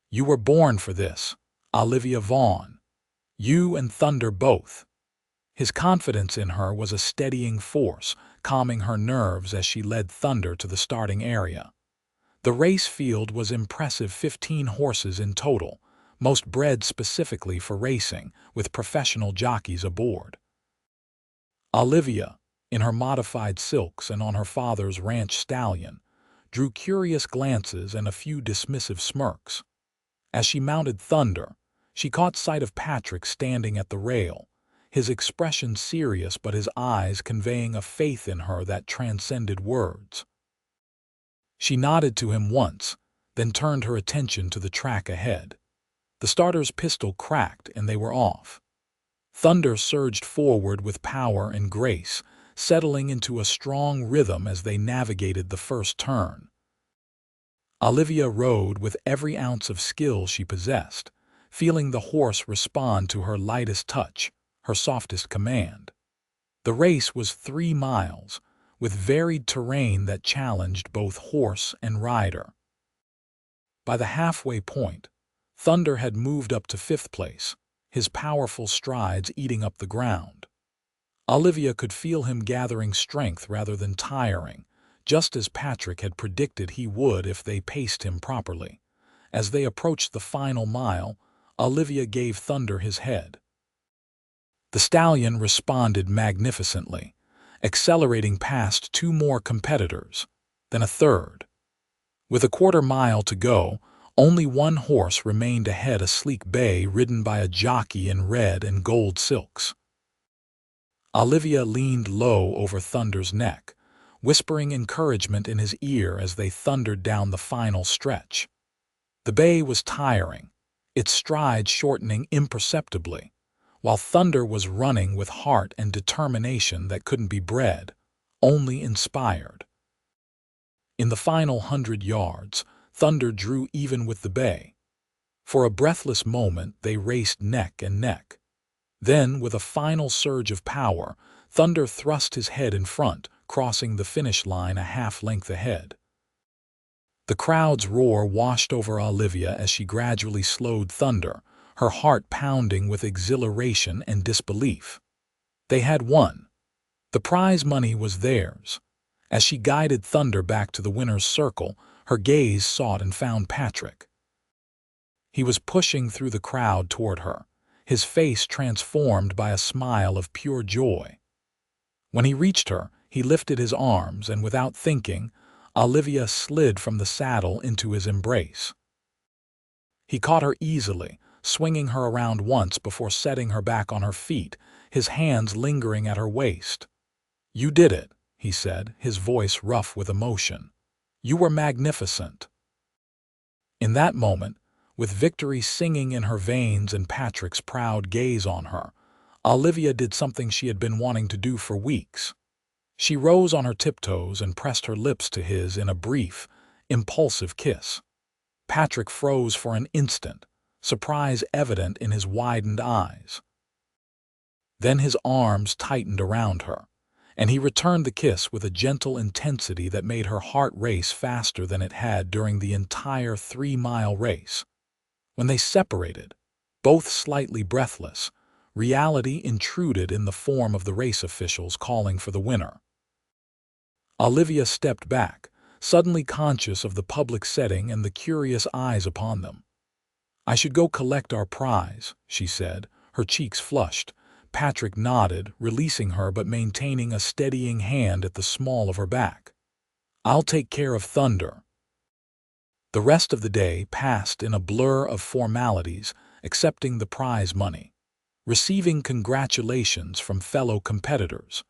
"You were born for this, Olivia Vaughn. You and Thunder both." His confidence in her was a steadying force, calming her nerves as she led Thunder to the starting area. The race field was impressive, 15 horses in total, most bred specifically for racing, with professional jockeys aboard. "Olivia, in her modified silks and on her father's ranch stallion, drew curious glances and a few dismissive smirks. As she mounted Thunder, she caught sight of Patrick standing at the rail, his expression serious but his eyes conveying a faith in her that transcended words. She nodded to him once, then turned her attention to the track ahead. The starter's pistol cracked and they were off. Thunder surged forward with power and grace, settling into a strong rhythm as they navigated the first turn. Olivia rode with every ounce of skill she possessed, feeling the horse respond to her lightest touch, her softest command. The race was 3 miles, with varied terrain that challenged both horse and rider. By the halfway point, Thunder had moved up to 5th place, his powerful strides eating up the ground. Olivia could feel him gathering strength rather than tiring, just as Patrick had predicted he would if they paced him properly. As they approached the final mile, Olivia gave Thunder his head. The stallion responded magnificently, accelerating past 2 more competitors, then a third. With a quarter mile to go, only one horse remained ahead, a sleek bay ridden by a jockey in red and gold silks. Olivia leaned low over Thunder's neck, whispering encouragement in his ear as they thundered down the final stretch. The bay was tiring, its stride shortening imperceptibly, while Thunder was running with heart and determination that couldn't be bred, only inspired. In the final 100 yards, Thunder drew even with the bay. For a breathless moment, they raced neck and neck. Then, with a final surge of power, Thunder thrust his head in front, crossing the finish line a half-length ahead. The crowd's roar washed over Olivia as she gradually slowed Thunder, her heart pounding with exhilaration and disbelief. They had won. The prize money was theirs. As she guided Thunder back to the winner's circle, her gaze sought and found Patrick. He was pushing through the crowd toward her, his face transformed by a smile of pure joy. When he reached her, he lifted his arms and, without thinking, Olivia slid from the saddle into his embrace. He caught her easily, swinging her around once before setting her back on her feet, his hands lingering at her waist. "You did it," he said, his voice rough with emotion. "You were magnificent." In that moment, with victory singing in her veins and Patrick's proud gaze on her, Olivia did something she had been wanting to do for weeks. She rose on her tiptoes and pressed her lips to his in a brief, impulsive kiss. Patrick froze for an instant, surprise evident in his widened eyes. Then his arms tightened around her, and he returned the kiss with a gentle intensity that made her heart race faster than it had during the entire 3-mile race. When they separated, both slightly breathless, reality intruded in the form of the race officials calling for the winner. Olivia stepped back, suddenly conscious of the public setting and the curious eyes upon them. "I should go collect our prize," she said, her cheeks flushed. Patrick nodded, releasing her but maintaining a steadying hand at the small of her back. "I'll take care of Thunder." The rest of the day passed in a blur of formalities, accepting the prize money, receiving congratulations from fellow competitors,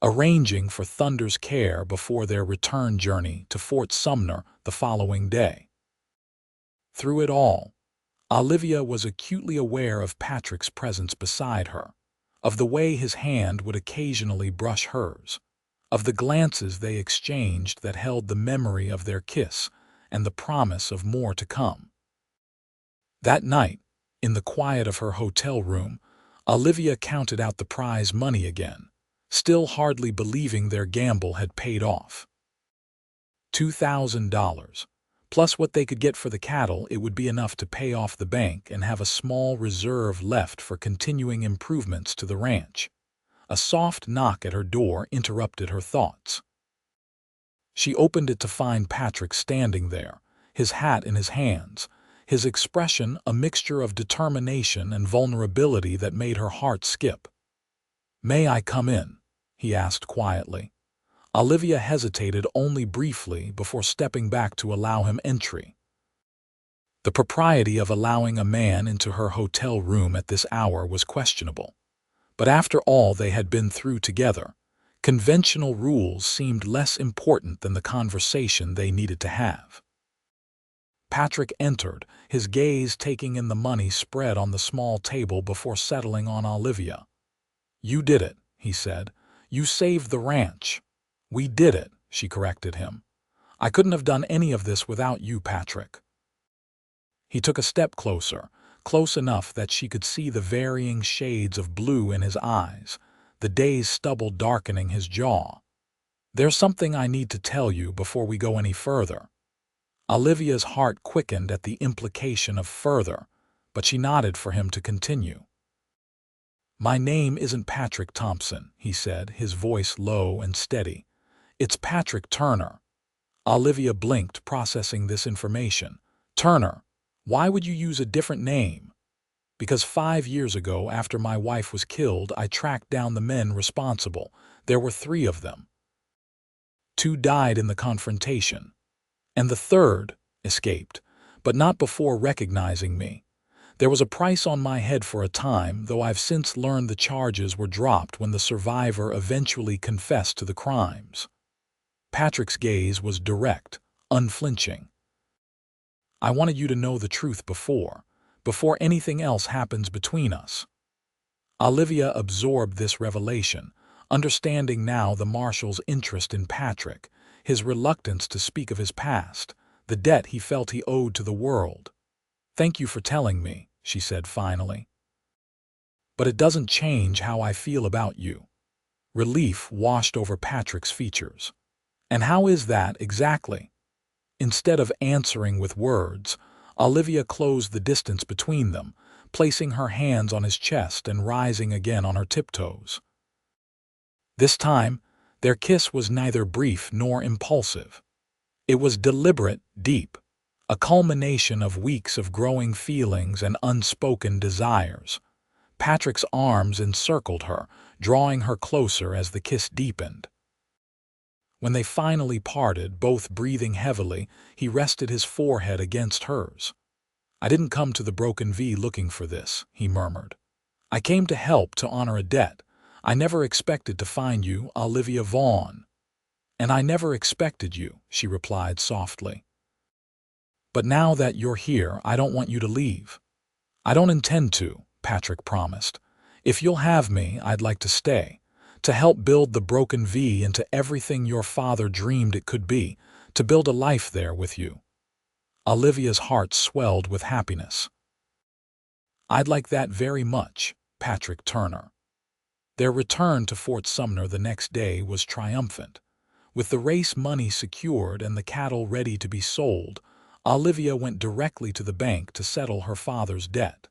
arranging for Thunder's care before their return journey to Fort Sumner the following day. Through it all, Olivia was acutely aware of Patrick's presence beside her, of the way his hand would occasionally brush hers, of the glances they exchanged that held the memory of their kiss and the promise of more to come. That night, in the quiet of her hotel room, Olivia counted out the prize money again, still hardly believing their gamble had paid off. $2,000. Plus what they could get for the cattle, it would be enough to pay off the bank and have a small reserve left for continuing improvements to the ranch. A soft knock at her door interrupted her thoughts. She opened it to find Patrick standing there, his hat in his hands, his expression a mixture of determination and vulnerability that made her heart skip. "May I come in?" he asked quietly. Olivia hesitated only briefly before stepping back to allow him entry. The propriety of allowing a man into her hotel room at this hour was questionable. But after all they had been through together, conventional rules seemed less important than the conversation they needed to have. Patrick entered, his gaze taking in the money spread on the small table before settling on Olivia. "You did it," he said. "You saved the ranch." "We did it," she corrected him. "I couldn't have done any of this without you, Patrick." He took a step closer, close enough that she could see the varying shades of blue in his eyes, the day's stubble darkening his jaw. "There's something I need to tell you before we go any further." Olivia's heart quickened at the implication of further, but she nodded for him to continue. "My name isn't Patrick Thompson," he said, his voice low and steady. "It's Patrick Turner." Olivia blinked, processing this information. "Turner? Why would you use a different name?" "Because 5 years ago, after my wife was killed, I tracked down the men responsible. There were 3 of them. 2 died in the confrontation, and the 3rd escaped, but not before recognizing me. There was a price on my head for a time, though I've since learned the charges were dropped when the survivor eventually confessed to the crimes." Patrick's gaze was direct, unflinching. "I wanted you to know the truth before anything else happens between us." Olivia absorbed this revelation, understanding now the marshal's interest in Patrick, his reluctance to speak of his past, the debt he felt he owed to the world. "Thank you for telling me," she said finally. "But it doesn't change how I feel about you." Relief washed over Patrick's features. "And how is that exactly?" Instead of answering with words, Olivia closed the distance between them, placing her hands on his chest and rising again on her tiptoes. This time, their kiss was neither brief nor impulsive. It was deliberate, deep, a culmination of weeks of growing feelings and unspoken desires. Patrick's arms encircled her, drawing her closer as the kiss deepened. When they finally parted, both breathing heavily, he rested his forehead against hers. "I didn't come to the Broken V looking for this," he murmured. "I came to help, to honor a debt. I never expected to find you, Olivia Vaughn." "And I never expected you," she replied softly. "But now that you're here, I don't want you to leave." "I don't intend to," Patrick promised. "If you'll have me, I'd like to stay, to help build the Broken V into everything your father dreamed it could be, to build a life there with you." Olivia's heart swelled with happiness. "I'd like that very much, Patrick Turner." Their return to Fort Sumner the next day was triumphant. With the race money secured and the cattle ready to be sold, Olivia went directly to the bank to settle her father's debt.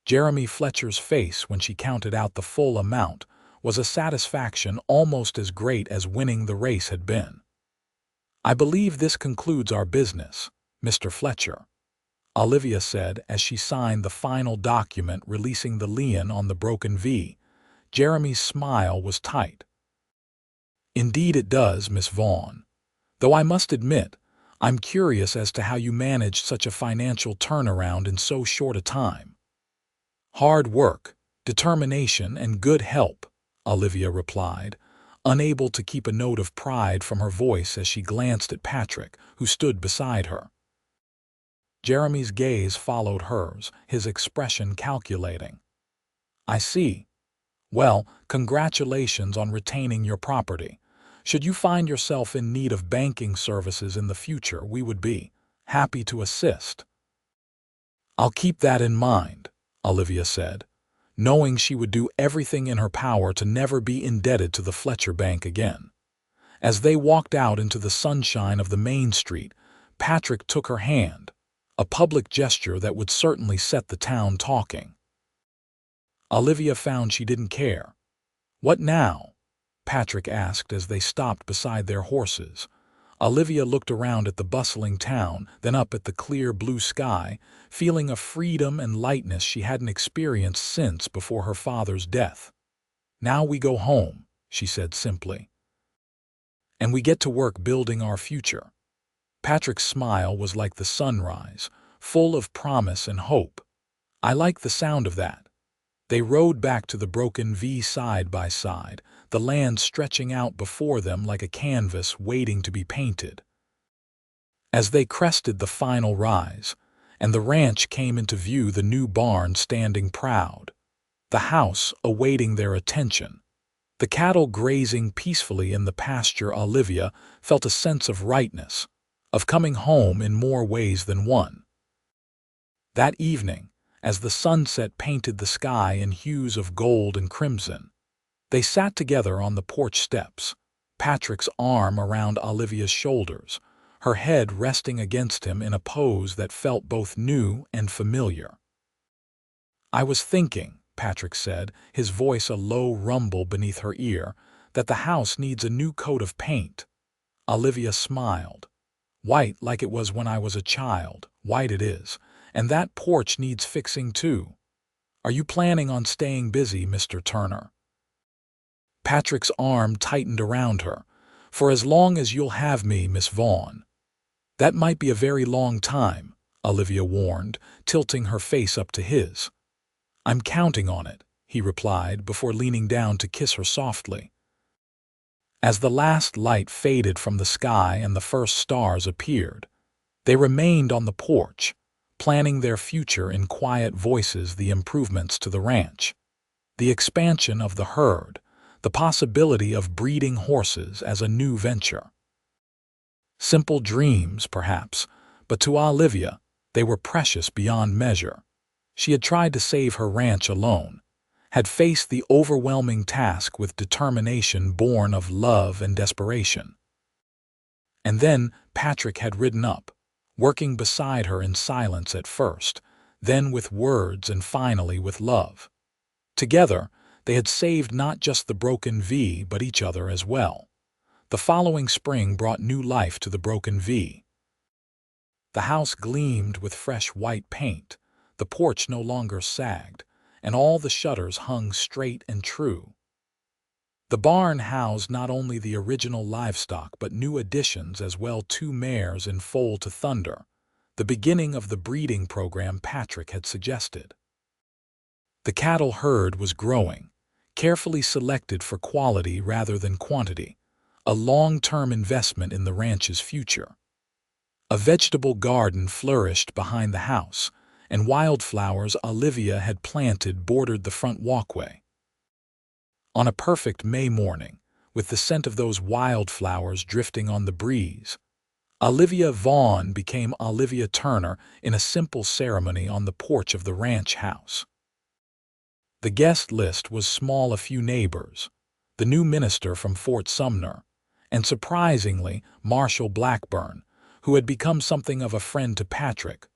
Jeremy Fletcher's face when she counted out the full amount was a satisfaction almost as great as winning the race had been. "I believe this concludes our business, Mr. Fletcher," Olivia said as she signed the final document releasing the lien on the Broken V. Jeremy's smile was tight. "Indeed it does, Miss Vaughn. Though I must admit, I'm curious as to how you managed such a financial turnaround in so short a time." "Hard work, determination, and good help," Olivia replied, unable to keep a note of pride from her voice as she glanced at Patrick, who stood beside her. Jeremy's gaze followed hers, his expression calculating. "I see. Well, congratulations on retaining your property. Should you find yourself in need of banking services in the future, we would be happy to assist." "I'll keep that in mind," Olivia said, knowing she would do everything in her power to never be indebted to the Fletcher Bank again. As they walked out into the sunshine of the main street, Patrick took her hand, a public gesture that would certainly set the town talking. Olivia found she didn't care. "What now?" Patrick asked as they stopped beside their horses. Olivia looked around at the bustling town, then up at the clear blue sky, feeling a freedom and lightness she hadn't experienced since before her father's death. "Now we go home," she said simply. "And we get to work building our future." Patrick's smile was like the sunrise, full of promise and hope. "I like the sound of that." They rode back to the broken V side by side, the land stretching out before them like a canvas waiting to be painted. As they crested the final rise, and the ranch came into view, the new barn standing proud, the house awaiting their attention, the cattle grazing peacefully in the pasture, Olivia felt a sense of rightness, of coming home in more ways than one. That evening, as the sunset painted the sky in hues of gold and crimson, they sat together on the porch steps, Patrick's arm around Olivia's shoulders, her head resting against him in a pose that felt both new and familiar. "I was thinking," Patrick said, his voice a low rumble beneath her ear, "that the house needs a new coat of paint." Olivia smiled. "White like it was when I was a child, white it is, and that porch needs fixing too. Are you planning on staying busy, Mr. Turner?" Patrick's arm tightened around her. "For as long as you'll have me, Miss Vaughn." "That might be a very long time," Olivia warned, tilting her face up to his. "I'm counting on it," he replied before leaning down to kiss her softly. As the last light faded from the sky and the first stars appeared, they remained on the porch, planning their future in quiet voices, the improvements to the ranch, the expansion of the herd, the possibility of breeding horses as a new venture. Simple dreams, perhaps, but to Olivia, they were precious beyond measure. She had tried to save her ranch alone, had faced the overwhelming task with determination born of love and desperation. And then Patrick had ridden up, working beside her in silence at first, then with words and finally with love. Together, they had saved not just the broken V, but each other as well. The following spring brought new life to the broken V. The house gleamed with fresh white paint, the porch no longer sagged, and all the shutters hung straight and true. The barn housed not only the original livestock but new additions as well, 2 mares in foal to Thunder, the beginning of the breeding program Patrick had suggested. The cattle herd was growing, carefully selected for quality rather than quantity, a long-term investment in the ranch's future. A vegetable garden flourished behind the house, and wildflowers Olivia had planted bordered the front walkway. On a perfect May morning, with the scent of those wildflowers drifting on the breeze, Olivia Vaughn became Olivia Turner in a simple ceremony on the porch of the ranch house. The guest list was small: a few neighbors, the new minister from Fort Sumner, and surprisingly, Marshall Blackburn, who had become something of a friend to Patrick,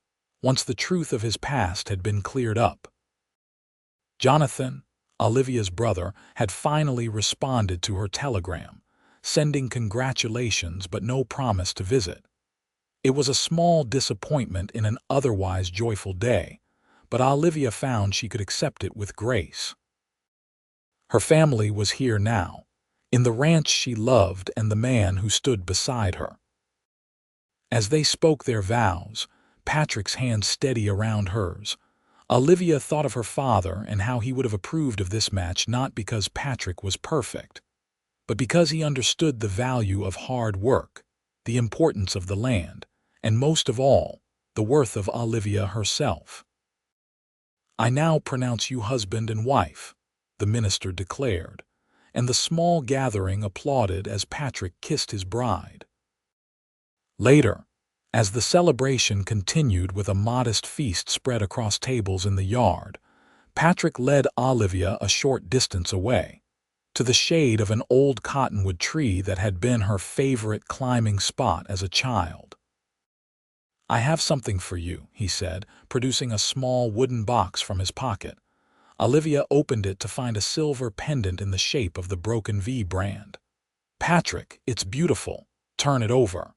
once the truth of his past had been cleared up. Jonathan, Olivia's brother, had finally responded to her telegram, sending congratulations but no promise to visit. It was a small disappointment in an otherwise joyful day, but Olivia found she could accept it with grace. Her family was here now, in the ranch she loved and the man who stood beside her. As they spoke their vows, Patrick's hand steady around hers, Olivia thought of her father and how he would have approved of this match, not because Patrick was perfect, but because he understood the value of hard work, the importance of the land, and most of all, the worth of Olivia herself. "I now pronounce you husband and wife," the minister declared, and the small gathering applauded as Patrick kissed his bride. Later, as the celebration continued with a modest feast spread across tables in the yard, Patrick led Olivia a short distance away, to the shade of an old cottonwood tree that had been her favorite climbing spot as a child. "I have something for you," he said, producing a small wooden box from his pocket. Olivia opened it to find a silver pendant in the shape of the broken V brand. "Patrick, it's beautiful. Turn it over."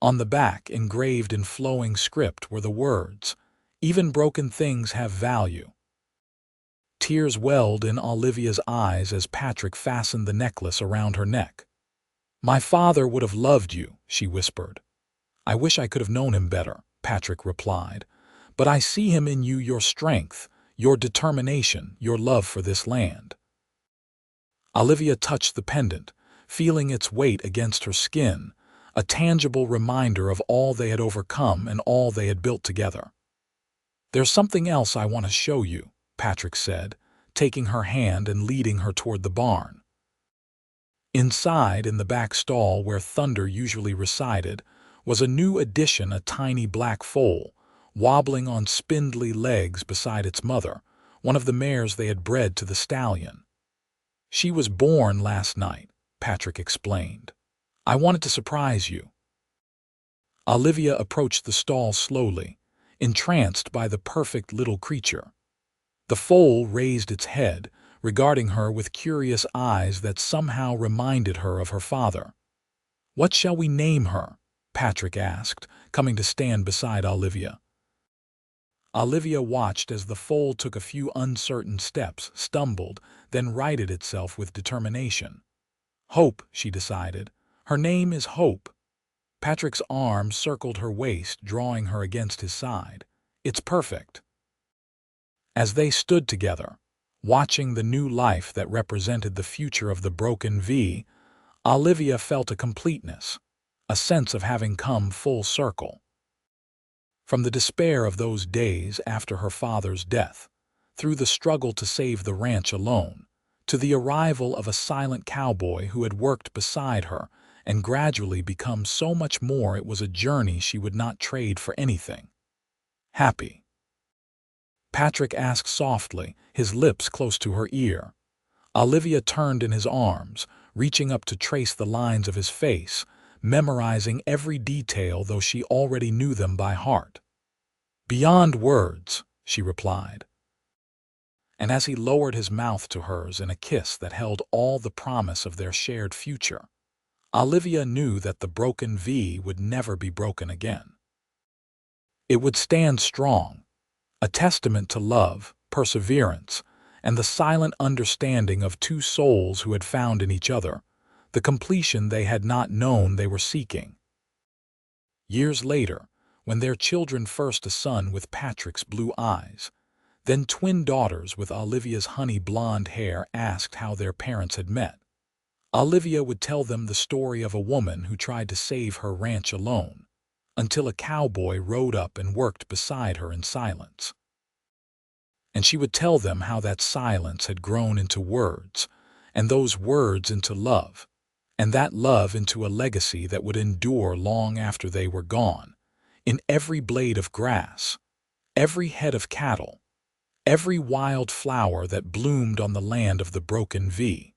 On the back, engraved in flowing script, were the words, "Even broken things have value." Tears welled in Olivia's eyes as Patrick fastened the necklace around her neck. "My father would have loved you," she whispered. "I wish I could have known him better," Patrick replied. "But I see him in you, your strength, your determination, your love for this land." Olivia touched the pendant, feeling its weight against her skin, a tangible reminder of all they had overcome and all they had built together. "There's something else I want to show you," Patrick said, taking her hand and leading her toward the barn. Inside, in the back stall where Thunder usually resided, was a new addition, a tiny black foal, wobbling on spindly legs beside its mother, one of the mares they had bred to the stallion. "She was born last night," Patrick explained. "I wanted to surprise you." Olivia approached the stall slowly, entranced by the perfect little creature. The foal raised its head, regarding her with curious eyes that somehow reminded her of her father. "What shall we name her?" Patrick asked, coming to stand beside Olivia. Olivia watched as the foal took a few uncertain steps, stumbled, then righted itself with determination. "Hope," she decided. "Her name is Hope." Patrick's arm circled her waist, drawing her against his side. "It's perfect." As they stood together, watching the new life that represented the future of the broken V, Olivia felt a completeness, a sense of having come full circle. From the despair of those days after her father's death, through the struggle to save the ranch alone, to the arrival of a silent cowboy who had worked beside her and gradually become so much more, it was a journey she would not trade for anything. "Happy?" Patrick asked softly, his lips close to her ear. Olivia turned in his arms, reaching up to trace the lines of his face, memorizing every detail though she already knew them by heart. "Beyond words," she replied. And as he lowered his mouth to hers in a kiss that held all the promise of their shared future, Olivia knew that the broken V would never be broken again. It would stand strong, a testament to love, perseverance, and the silent understanding of two souls who had found in each other the completion they had not known they were seeking. Years later, when their children, first a son with Patrick's blue eyes, then twin daughters with Olivia's honey blonde hair, asked how their parents had met, Olivia would tell them the story of a woman who tried to save her ranch alone, until a cowboy rode up and worked beside her in silence. And she would tell them how that silence had grown into words, and those words into love, and that love into a legacy that would endure long after they were gone, in every blade of grass, every head of cattle, every wild flower that bloomed on the land of the broken V.